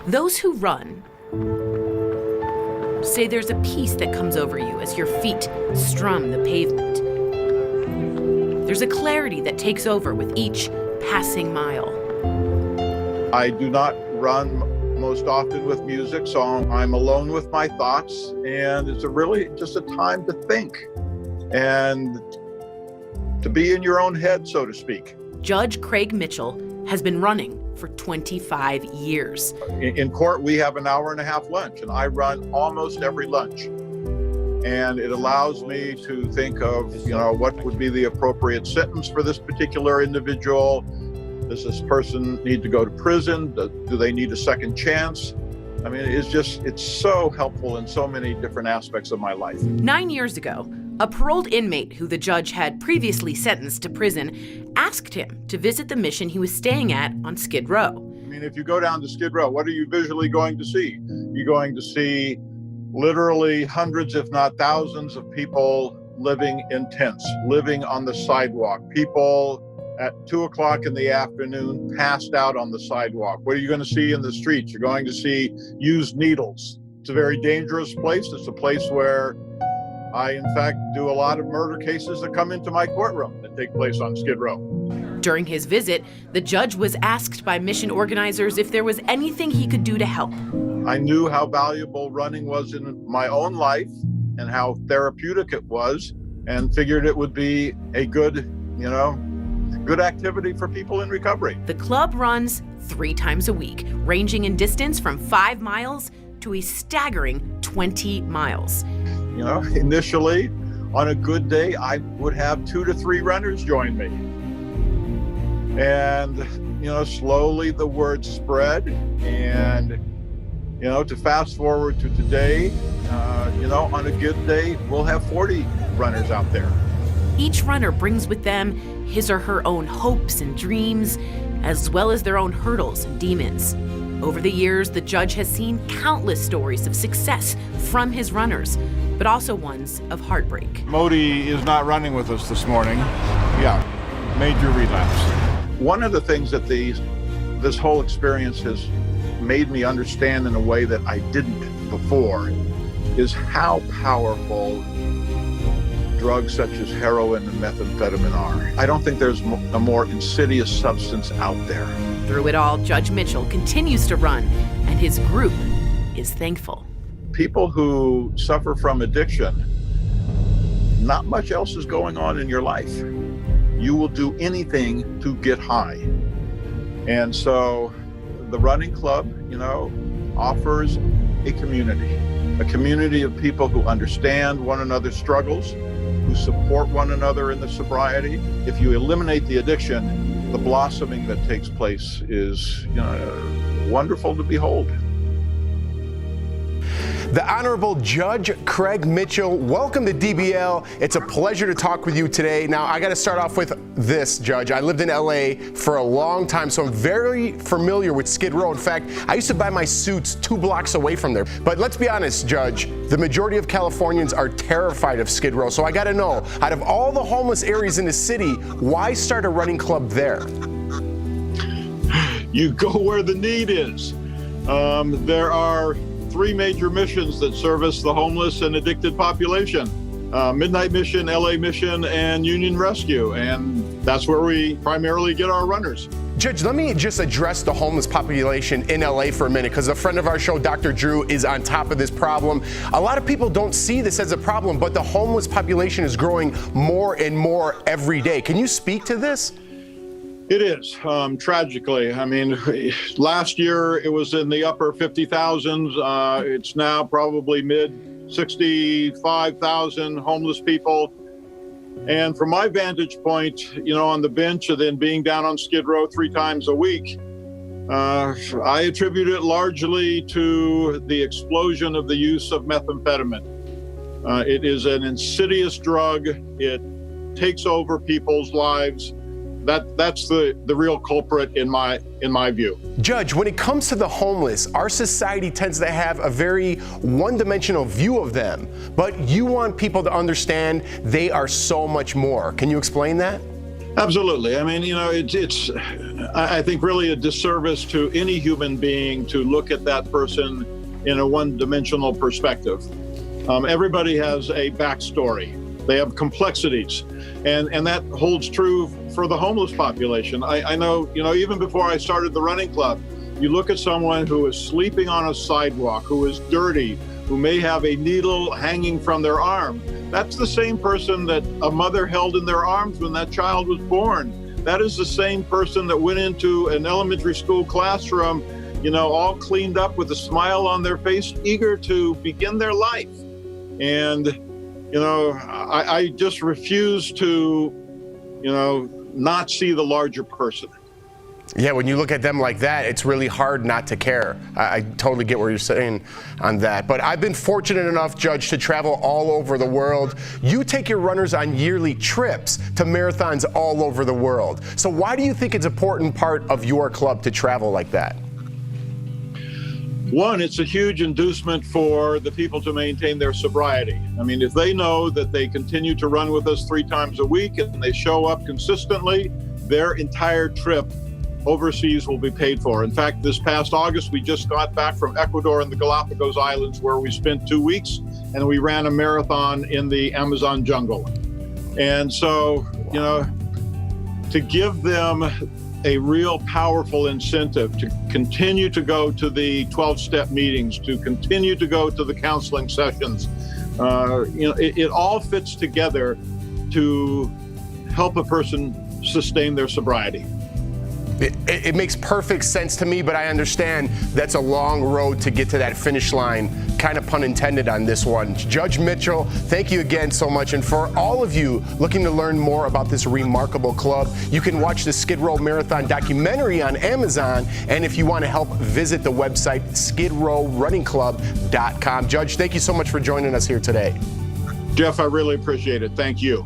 Those who run say there's a peace that comes over you as your feet strum the pavement. There's a clarity that takes over with each passing mile. I do not run most often with music, so I'm alone with my thoughts, and it's really just a time to think and to be in your own head, so to speak. Judge Craig Mitchell has been running for 25 years. In court, we have an hour and a half lunch, and I run almost every lunch. And it allows me to think of, what would be the appropriate sentence for this particular individual. Does this person need to go to prison? Do they need a second chance? I mean, it's so helpful in so many different aspects of my life. 9 years ago, a paroled inmate who the judge had previously sentenced to prison asked him to visit the mission he was staying at on Skid Row. I mean, if you go down to Skid Row, what are you visually going to see? You're going to see literally hundreds, if not thousands, of people living in tents, living on the sidewalk, people at 2 o'clock in the afternoon passed out on the sidewalk. What are you going to see in the streets? You're going to see used needles. It's a very dangerous place. It's a place where I, in fact, do a lot of murder cases that come into my courtroom that take place on Skid Row. During his visit, the judge was asked by mission organizers if there was anything he could do to help. I knew how valuable running was in my own life and how therapeutic it was, and figured it would be a good activity for people in recovery. The club runs 3 times a week, ranging in distance from 5 miles to a staggering 20 miles. Initially, on a good day, I would have 2 to 3 runners join me. And, slowly the word spread. And, to fast forward to today, on a good day, we'll have 40 runners out there. Each runner brings with them his or her own hopes and dreams, as well as their own hurdles and demons. Over the years, the judge has seen countless stories of success from his runners, but also ones of heartbreak. Modi is not running with us this morning. Yeah, major relapse. One of the things that this whole experience has made me understand in a way that I didn't before is how powerful drugs such as heroin and methamphetamine are. I don't think there's a more insidious substance out there. Through it all, Judge Mitchell continues to run, and his group is thankful. People who suffer from addiction, not much else is going on in your life. You will do anything to get high. And so the running club, offers a community of people who understand one another's struggles, who support one another in the sobriety. If you eliminate the addiction, the blossoming that takes place is wonderful to behold. The Honorable Judge Craig Mitchell, welcome to DBL. It's a pleasure to talk with you today. Now, I got to start off with this, Judge. I lived in LA for a long time, so I'm very familiar with Skid Row. In fact, I used to buy my suits 2 blocks away from there. But let's be honest, Judge, the majority of Californians are terrified of Skid Row. So I got to know, out of all the homeless areas in the city, why start a running club there? You go where the need is. There are 3 major missions that service the homeless and addicted population. Midnight Mission, LA Mission, and Union Rescue. And that's where we primarily get our runners. Judge, let me just address the homeless population in LA for a minute, because a friend of our show, Dr. Drew, is on top of this problem. A lot of people don't see this as a problem, but the homeless population is growing more and more every day. Can you speak to this? It is, tragically. I mean, last year it was in the upper 50,000s. It's now probably mid 65,000 homeless people. And from my vantage point, on the bench and then being down on Skid Row 3 times a week, I attribute it largely to the explosion of the use of methamphetamine. It is an insidious drug. It takes over people's lives. That's the real culprit in my view. Judge, when it comes to the homeless, our society tends to have a very one-dimensional view of them, but you want people to understand they are so much more. Can you explain that? Absolutely. I mean, it's I think really a disservice to any human being to look at that person in a one-dimensional perspective. Everybody has a backstory. They have complexities, and that holds true for the homeless population. I know, even before I started the running club, you look at someone who is sleeping on a sidewalk, who is dirty, who may have a needle hanging from their arm. That's the same person that a mother held in their arms when that child was born. That is the same person that went into an elementary school classroom, all cleaned up with a smile on their face, eager to begin their life. And, I just refuse to, not see the larger person. Yeah, when you look at them like that, it's really hard not to care. I totally get what you're saying on that. But I've been fortunate enough, Judge, to travel all over the world. You take your runners on yearly trips to marathons all over the world. So why do you think it's an important part of your club to travel like that? One, it's a huge inducement for the people to maintain their sobriety. I mean, if they know that they continue to run with us 3 times a week and they show up consistently, their entire trip overseas will be paid for. In fact, this past August, we just got back from Ecuador and the Galapagos Islands, where we spent 2 weeks and we ran a marathon in the Amazon jungle. And so, to give them a real powerful incentive to continue to go to the 12-step meetings, to continue to go to the counseling sessions, it all fits together to help a person sustain their sobriety. It makes perfect sense to me, but I understand that's a long road to get to that finish line, kind of pun intended on this one. Judge Mitchell, thank you again so much. And for all of you looking to learn more about this remarkable club, you can watch the Skid Row Marathon documentary on Amazon. And if you want to help, visit the website skidrowrunningclub.com. Judge, thank you so much for joining us here today. Jeff, I really appreciate it. Thank you.